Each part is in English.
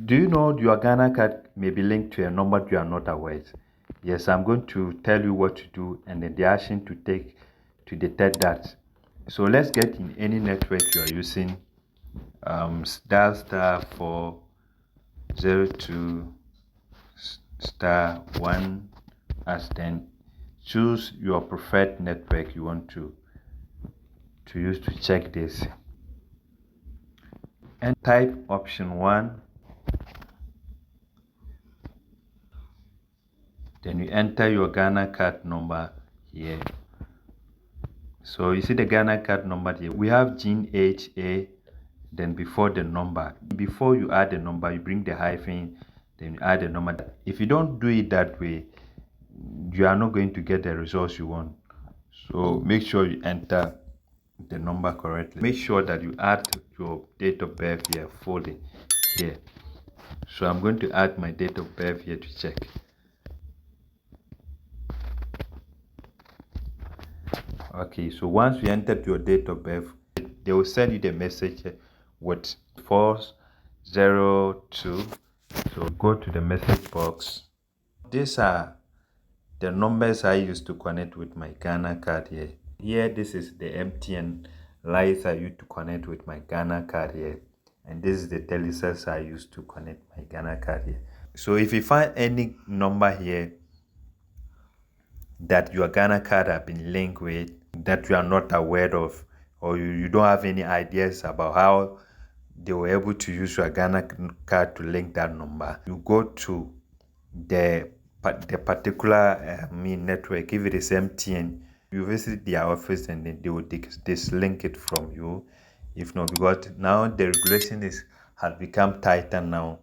Do you know your Ghana card may be linked to a number you are not aware? Yes, I'm going to tell you what to do and then the action to take to detect that. So let's get in any network you are using. Dial *402 *1 as then choose your preferred network you want to use to check this, and type option 1. Then you enter your Ghana card number here. So you see the Ghana card number here. We have GHA, then before the number. Before you add the number, you bring the hyphen, then you add the number. If you don't do it that way, you are not going to get the results you want. So make sure you enter the number correctly. Make sure that you add your date of birth here fully here. So I'm going to add my date of birth here to check. Okay, so once you entered your date of birth, they will send you the message with 402. So go to the message box. These are the numbers I use to connect with my Ghana card here. Here, this is the MTN lines I use to connect with my Ghana card here. And this is the Telecel I use to connect my Ghana card here. So if you find any number here that your Ghana card have been linked with that you are not aware of, or you don't have any ideas about how they were able to use your Ghana card to link that number, you go to the particular network. If it is MTN, you visit their office and then they will dislink it from you. If not, because now the regulation has become tighter now.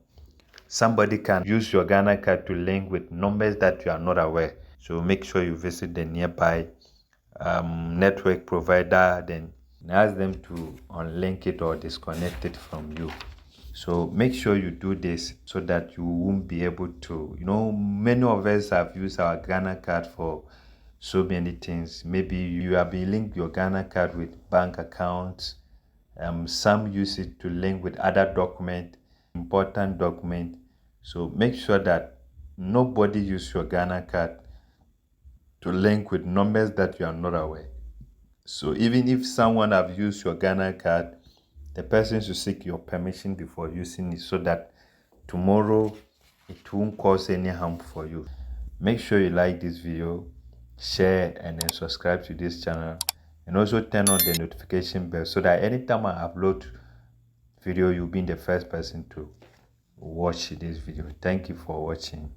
Somebody can use your Ghana card to link with numbers that you are not aware. So make sure you visit the nearby network provider, then ask them to unlink it or disconnect it from you. So make sure you do this so that you won't be able to, many of us have used our Ghana card for so many things. Maybe you have been linked your Ghana card with bank accounts. Some use it to link with other document, important document. So make sure that nobody use your Ghana card to link with numbers that you are not aware. So even if someone have used your Ghana card, the person should seek your permission before using it so that tomorrow it won't cause any harm for you. Make sure you like this video, share, and then subscribe to this channel, and also turn on the notification bell so that anytime I upload video, you'll be the first person to watch this video. Thank you for watching.